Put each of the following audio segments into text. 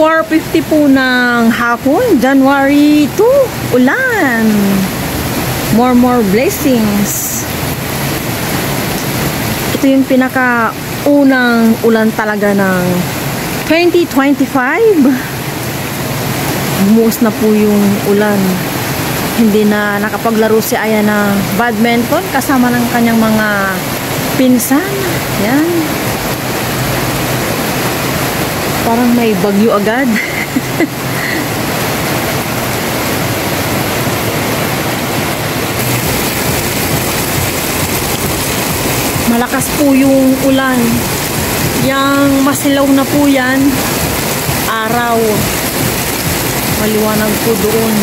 4:50 po ng hapon, January 2, ulan. More blessings. Ito yung pinaka-unang ulan talaga ng 2025. Bumuos na po yung ulan. Hindi na nakapaglaro si Aya ng badminton kasama ng kanyang mga pinsan. Yan. Parang may bagyo agad. Malakas po yung ulan. Yang masilaw na po yan. Araw. Maliwanag po doon.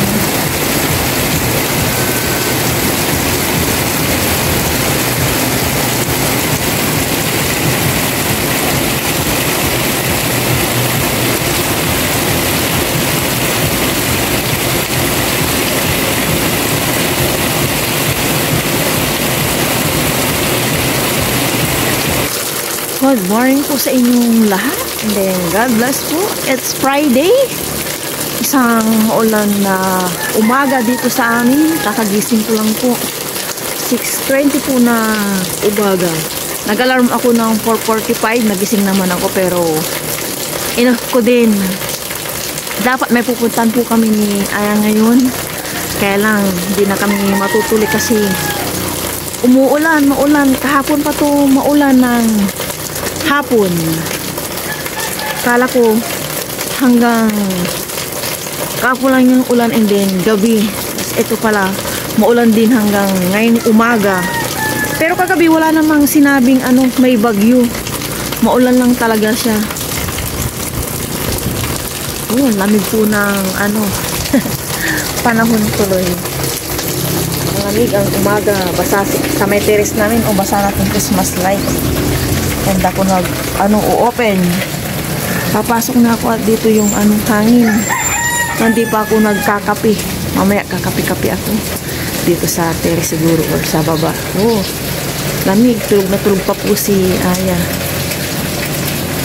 Good morning po sa inyong lahat. And then, God bless po. It's Friday. Isang ulan na umaga dito sa amin. Kakagising ko lang po. 6:20 po na umaga. Nag-alarm ako ng 4:45. Nagising naman ako pero enough ko din. Dapat may pupuntan po kami ni Aya ngayon. Kaya lang, hindi na kami matutuloy kasi maulan. Kahapon pa to maulan ng hapon. Kala ko hanggang kahapon lang yung ulan and then gabi. Ito pala, maulan din hanggang ngayon umaga. Pero kagabi wala namang sinabing may bagyo. Maulan lang talaga siya. Oh, lamig po ng panahon tuloy. Ang lamig ang umaga. Basa sa may terrace namin o basa natin Christmas light. And ako open. Papasok na ako at dito yung hangin. Hindi pa ako nagkakape. Mamaya kakape-kape ako. Dito sa terrace siguro or sa baba. Oh, lamig. Tulog na tulog pa po si Aya.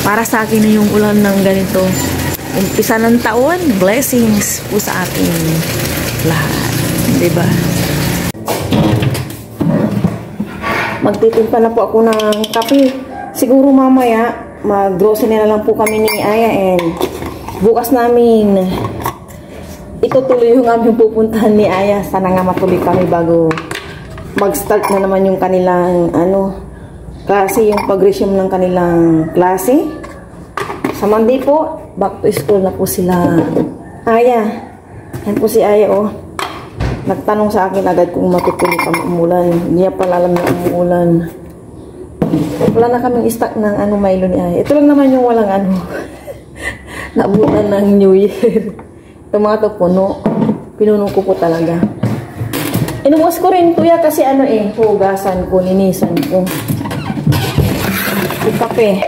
Para sa akin na yung ulan ng ganito. Umpisa ng taon. Blessings po sa ating lahat. Diba? Magtitimpla na po ako ng kape. Siguro mamaya, mag-grocery na lang po kami ni Aya and bukas namin itutuloy yung aming pupuntahan ni Aya. Sana nga matuloy kami bago mag-start na naman yung kanilang klase, yung pag-resume ng kanilang klase. Sa Monday po, back to school na po sila. Aya, yan po si Aya nagtanong sa akin agad kung matutuloy kami umulan. Hindi niya pala alam na umuulan. Wala na kaming stock ng Milo ni Aya. Ito lang naman yung walang naabutan ng New Year. Ito mga to puno. Pinuno ko po talaga. Inumos ko rin kuya kasi hugasan ko, ninisan ko. Yung kape.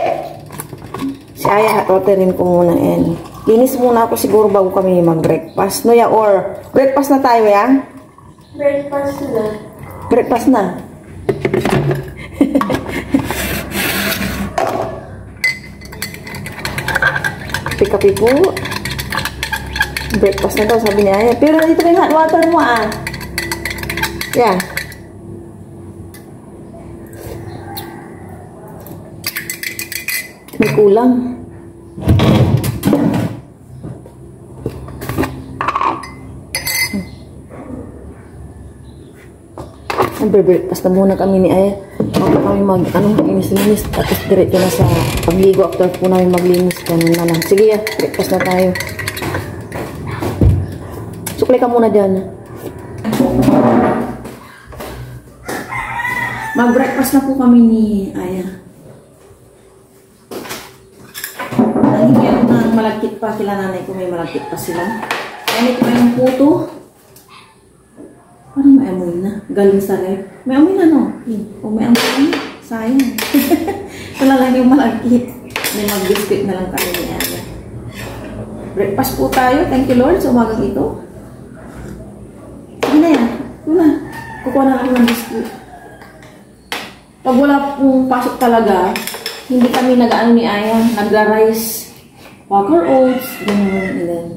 Si Aya hatote rin ko muna yan. Linis muna ako siguro bago kami mag-breakfast. No ya, or breakfast na tayo ya? Breakfast na. Breakfast na. Kape po. Breakfast na daw, sabi niya. Pero dito yung hot water mo Yan. May kulang. Breakfast na muna kami ni Aya. Bago kami maglinis-linis. Tapos diretso na sa pagligo. After po namin maglinis. Ganun na lang. Sige breakfast na tayo. Suklay ka muna dyan. Mag-breakfast na po kami ni Aya. Nahingyan ng malagkit pa sila nanay ko. May malagkit pa sila. Ganit pa yung puto. Parang may amoy na. Galing sa ref. May amoy na Kung may amoy na. Sayang. Wala lang yung malagkit. May mag-biscuit na lang kami ni Aya. Breakfast po tayo. Thank you Lord sa umagang ito. Sige na yan. Kukuha na ako ng biscuit. Pag wala pong pasok talaga, hindi kami nag-ano ni Aya, nagra-rice. Quaker Oats, gano'n. And then,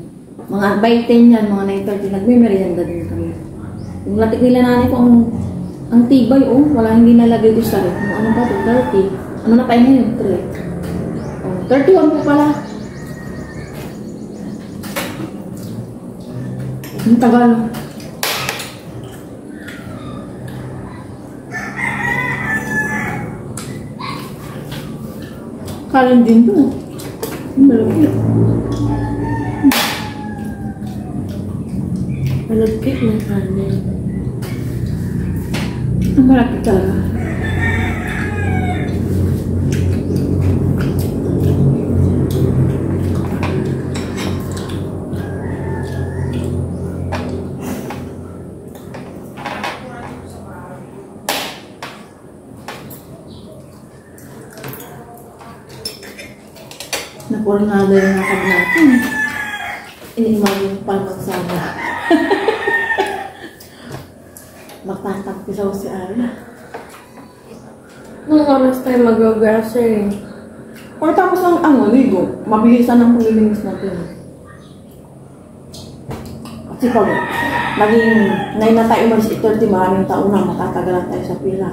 mga by 10 yan, mga 9:30, nagme-merienda din kami. Yung latik nila nanay ko, ang tibay, oh, wala hindi nalagay ko sa rin. Ano pa to? 30. Ano na tayo ngayon? 3. Oh, 31 po pala. Ang tagal. Kalan din to. Malagkit. Malagkit na kanin. Ang malagkit talaga. Napurnado yung nakag natin. Inimag yung palmang sana. Magtatagpisaw si Arya. Nung oras tayo mag-grocery. Or tapos ang ligo. Mabilisan ang paglilinis natin. Kasi pag naging 9 na tayo umalis 8:30, maraming taon na matatagalan tayo sa pila.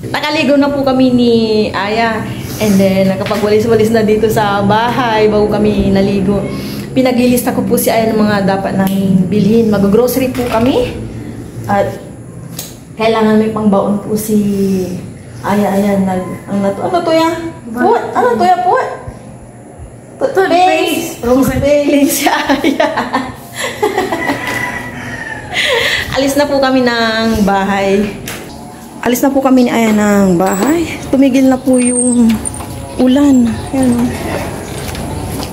Nakaligo na po kami ni Aya. And then, nakapagwalis-walis na dito sa bahay bago kami naligo. Pinaglilista ko po si Aya ng mga dapat namin bilhin. Mag-grocery po kami. At kailangan may pangbaon po si Aya. Ayan, ano to yan? Put? Ano to yan, put? Toothpaste. Rose spelling si Aya. Alis na po kami ng bahay. Alis na po kami ni Aya ng bahay. Tumigil na po yung ulan. Ayan, o.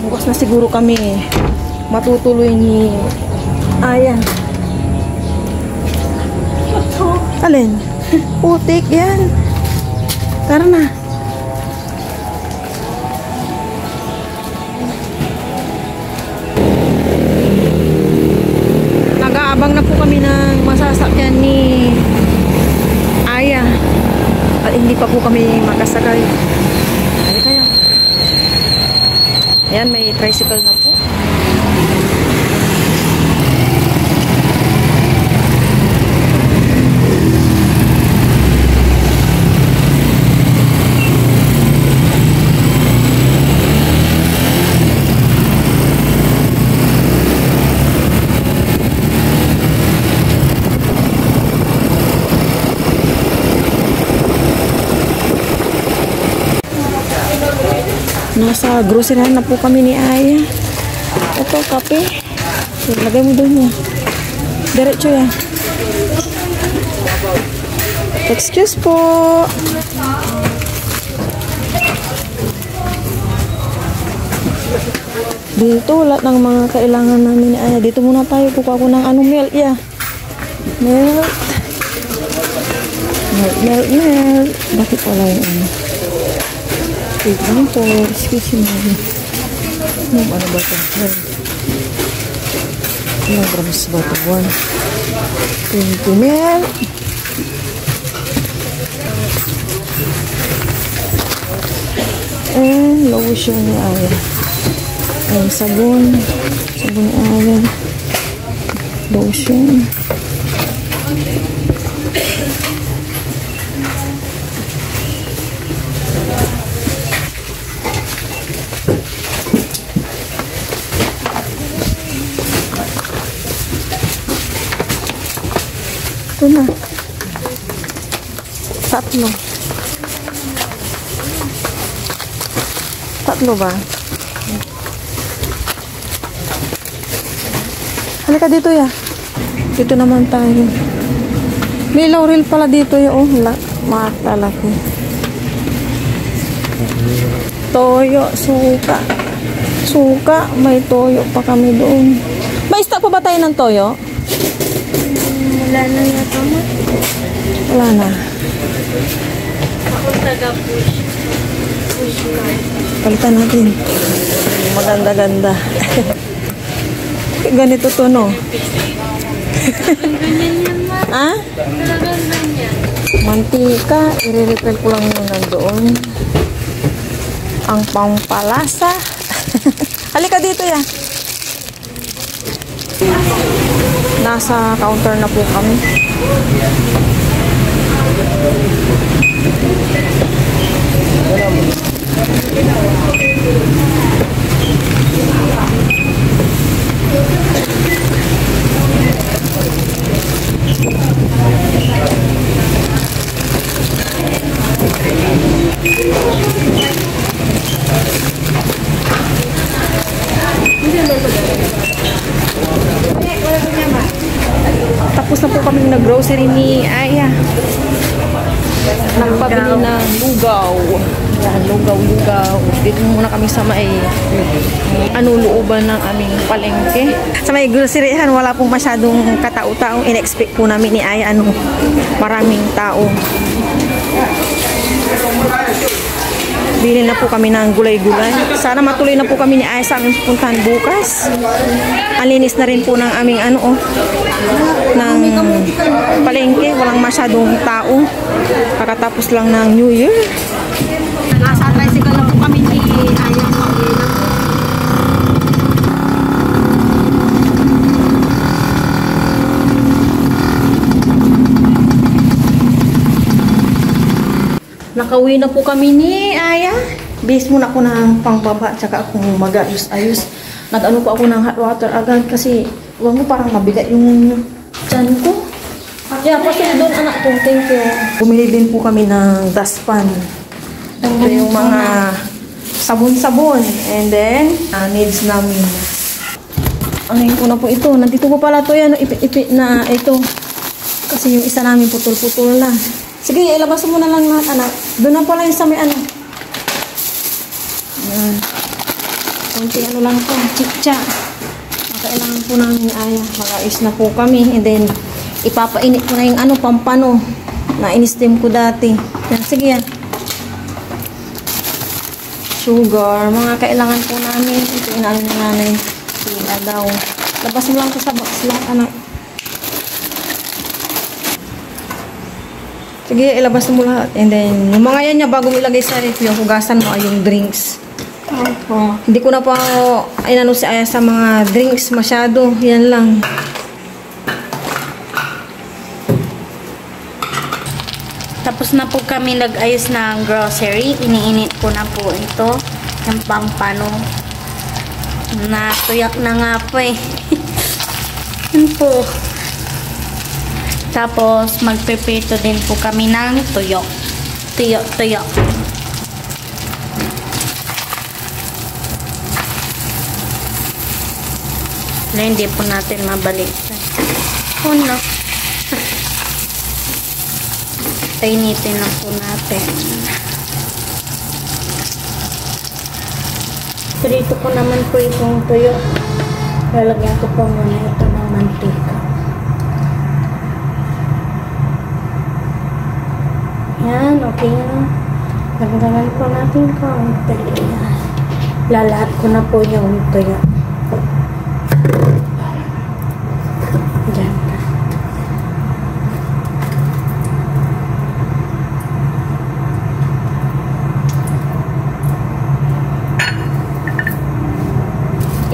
Bukas na siguro kami matutuloy ni Aya. Alin? Putik yan. Tara na. Nag-aabang na po kami ng masasakyan ni Aya. At hindi pa po kami makasakay. Ay kaya. Ayan, may tricycle na po. Nasa grocery na po kami ni Aya. Ito, kape. Lagay mo doon yan. Diretso yan. Excuse po. Dito, lahat ng mga kailangan namin ni Aya. Dito muna tayo. Kukuha ko ng milk. Yeah. Milk. Milk. Bakit wala yung ano? Wait lang po. Excuse me. Ano ba ito? Ilang grams ba ito? 20 ml. And lotion ni Aya. And sabon. Sabon ni Aya. Lotion. Ito na. Tatlo ba? Halika dito ya. Dito naman tayo. May laurel pala dito ya. Oh, makalaki. Toyo, suka. Suka, may toyo pa kami doon. May stock pa ba tayo ng toyo? Wala na yata mo. Wala na. Ako taga-push. Push card. Palitan natin. Maganda-ganda. Ganito to, no? Ganyan yan, ma. Ha? Talagang ganyan. Mantika, i-refill ko lang yun nandoon. Ang pampalasa. Halika dito ya. Nasa counter na po kami. Tapos na po kami nag-grocery ni Aya. Nagpabili ng lugaw. Yan, lugaw. Dito muna kami sa may looban ng aming palengke. Sa may groceryhan, wala pong masyadong katao-tao. In-expect po namin ni Aya, maraming tao. Bili na po kami ng gulay-gulay. Sana matuloy na po kami ni Aya sa aming pupuntahan bukas. Ang linis na rin po ng aming ng palengke. Walang masyadong tao. Kakatapos lang ng New Year. Nasa tricycle na po kami ni Aya. Nakauwi na po kami ni Aya. Base muna ako ng pangbaba tsaka akong mag-ayos-ayos. Nag-ano po ako ng hot water agad kasi huwag mo parang mabigat yung tiyan ko. Yeah, pasok doon anak ko. Thank you. Bumili din po kami ng dustpan. Ito yung mga sabon-sabon. And then, needs namin. Ano ko na po ito. Nandito po pala ito yan. Ipit na ito. Kasi yung isa namin putol-putol na. Sige, ilabas mo na lang lahat, anak. Doon na pala yung sa may Yan. Kunti lang po. Chitcha. Kailangan po namin Aya. Mag-ayos na po kami. And then, ipapainit ko na yung pampano. Na in-steam ko dati. Yan, sige yan. Sugar. Mga kailangan po namin. Ito inaano na nanay. Sila daw. Labas mo lang sa box lang, anak. Sige, ilabas mo lahat. And then, yung mga yan niya, bago mo ilagay sa ref, yung hugasan mo ay yung drinks. Hindi ko na pa inano si Aya sa mga drinks masyado. Yan lang. Tapos na po kami nag-ayos ng grocery. Iniinit ko na po ito. Yung pampano. Natuyak na nga po eh. Yan po. Tapos, magpiprito din po kami ng tuyo. Tuyo. Na hindi po natin mabalik. Oh no. Painitin na po natin. Prito ko naman po itong tuyo. Lalagyan ko po muna ito ng mantika. Yan, okay na. Dagdagan po natin kaunti. Lalahat ko na po yung tuyo. Diyan ka.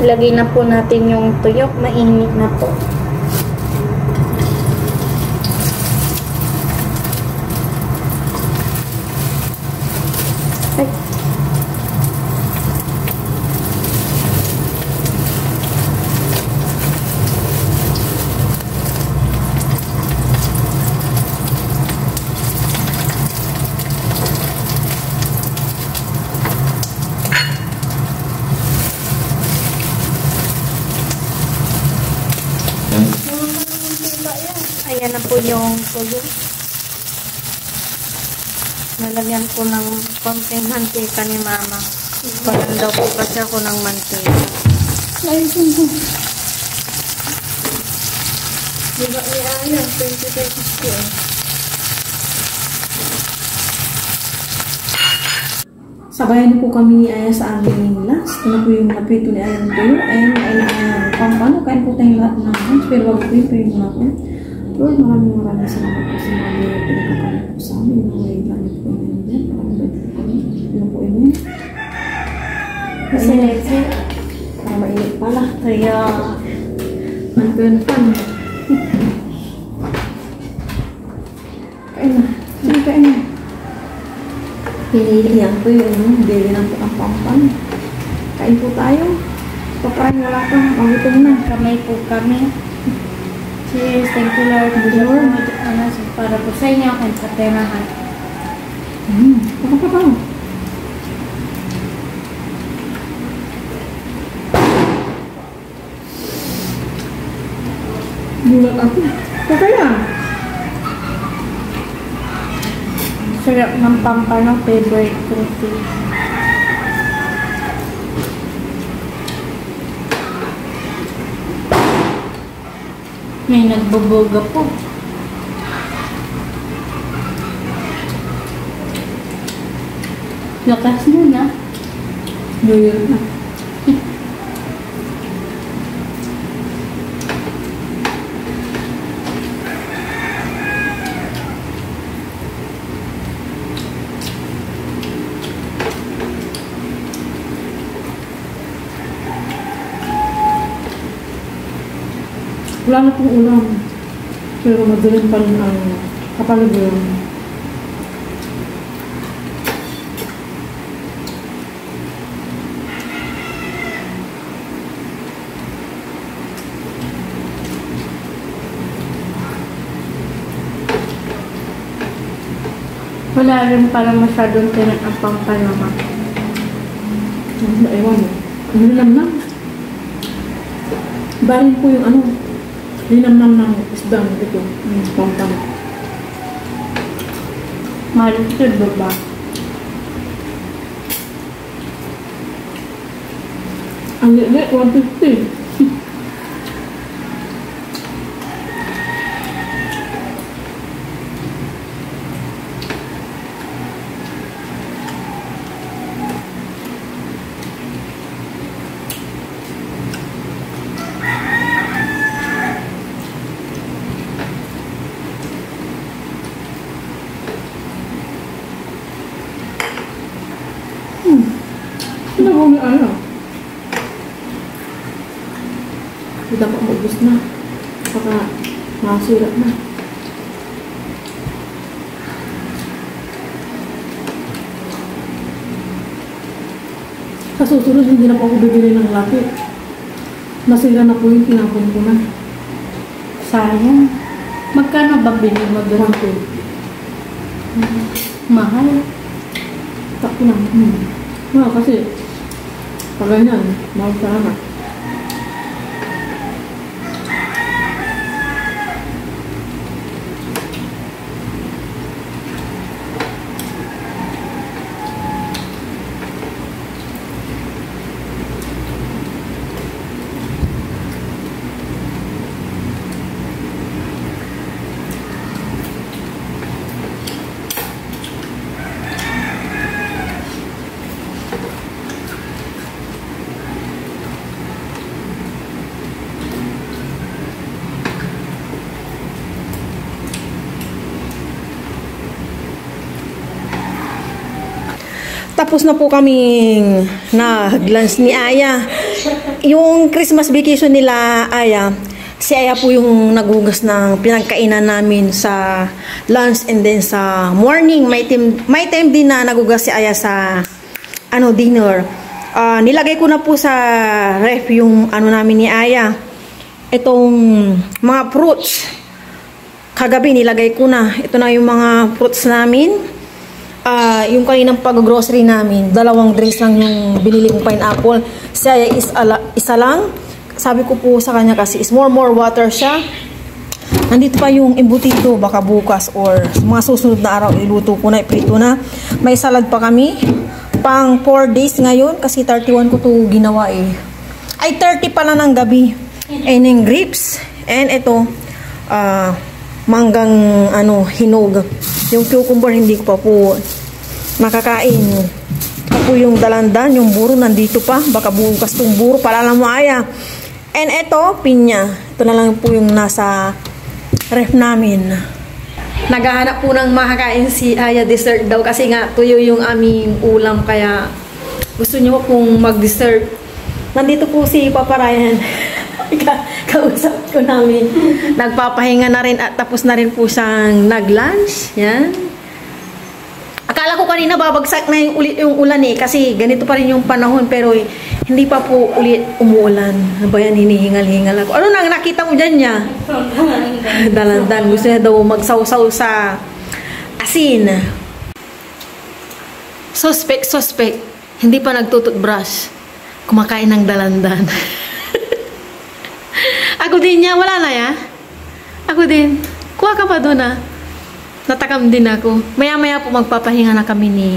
Ilagay na po natin yung tuyo. Mainit na po. Ayan na po yung tuyo. Nalagyan ko ng konting mantika ni mama. Parang daw po kasi ako ng mantika. Ayun po. Diba ayan, 20 pesos ko eh. sabayan po kami ni Aya sa aming lunch. Ito na po yung napito ni Aya ng tuyo. And pampano, kain po tayong lahat ng lunch. Pero wag po yung pray muna po. Lord, maraming salamat po sa mga pinagkakalit po sa amin. May gamit po yun din. Ano po yun? Kasi Lexi, para mainit pala. kaya Pan. Kain na. Sige, kain na. Pinilihan po yun. Bili na po ang pampan. Kain po tayo. Pagkain wala pa. Magutom na. kamay po kami. Cheers, thank you Lord. Lord. Para po sa inyo ang katerahan. Pagkakataw. Gulat ako. Kaya. Sarap ng pampano, favorite ko food. May nagboboga po. Lakas mo na. New Year na. Wala na pong ulam. Pero madaling pa rin ang kapaligiran. Wala rin para masyadong tinan ang pampalama. Ewan mo. Ang linamnam. Barin po yung ano. Linamnam ng isdang ito. Pampang. Malusod ba? Ang liit, 150. Ano ba may ano? Hindi dapat maubos na. Baka masira na. Sa susunod, hindi na po ako bibili ng laki. Nasira na po yung tinapon ko na. Sayang. Magkano ba bili mo doon? 1, 2. Mahal. Takpo na. Kasi pag ganyan, mahal sana. Tapos na po kaming nag-lunch ni Aya. Yung Christmas vacation nila, Aya, si Aya po yung naghugas ng pinagkainan namin sa lunch and then sa morning. May time din na naghugas si Aya sa dinner. Nilagay ko na po sa ref yung namin ni Aya. Itong mga fruits. Kagabi nilagay ko na. Ito na yung mga fruits namin. Yung kaninang pag-grocery namin, 2 drinks lang yung binili kong pineapple. Siya is isa lang. Sabi ko po sa kanya kasi is more water siya. Nandito pa yung embutido, baka bukas or mga susunod na araw iluto ko na, iprito na. May salad pa kami. Pang 4 days ngayon kasi 31 ko to ginawa eh. Ay 30 pala ng gabi. And yung grapes. And ito, manggang hinog. Yung cucumber hindi ko pa po nakakain. po yung dalandan, yung buro nandito pa. Baka bukas tong buro, paalala mo Aya. And ito, pinya. Ito na lang po yung nasa ref namin. Naghahanap po ng makakain si Aya dessert daw kasi nga tuyo yung aming ulam kaya gusto niyo pong mag-dessert. Nandito po si Papa Ryan. Kausap ko namin. Nagpapahinga na rin at tapos na rin po siyang nag-lunch. Yan. Akala ko kanina babagsak na yung ulit yung ulan eh kasi ganito pa rin yung panahon pero hindi pa po ulit umuulan. Ano ba yan? Hinihingal-hingal ako. Ano nang nakita mo dyan niya? Dalandan. Gusto niya daw magsawsaw sa asin. Suspect. Hindi pa nagtututbrush. Kumakain ng dalandan. Ako din niya. Wala na ya? Ako din. Kuha ka pa doon ah. Natakam din ako. Maya-maya po magpapahinga na kami ni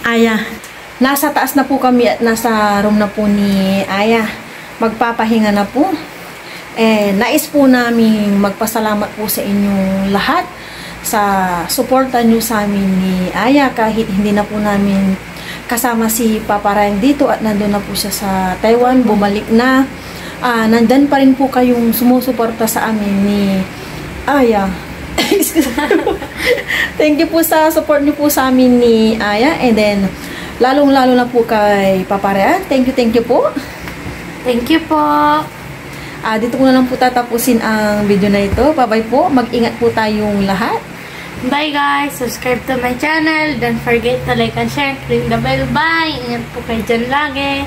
Aya. Nasa taas na po kami at nasa room na po ni Aya. Magpapahinga na po. Nais po namin magpasalamat po sa inyong lahat sa suporta nyo sa amin ni Aya kahit hindi na po namin kasama si Papa Ryan dito at nandun na po siya sa Taiwan. Bumalik na. Nandyan pa rin po kayong sumusuporta sa amin ni Aya. Thank you po sa support niyo po sa amin ni Aya and then lalong-lalo na po kay Papa Ryan. Thank you po. Thank you po. Dito ko na lang po tatapusin ang video na ito. Bye-bye po. Mag-ingat po tayong lahat. Bye guys. Subscribe to my channel. Don't forget to like and share. Ring the bell. Bye. Ingat po kayo dyan lagi.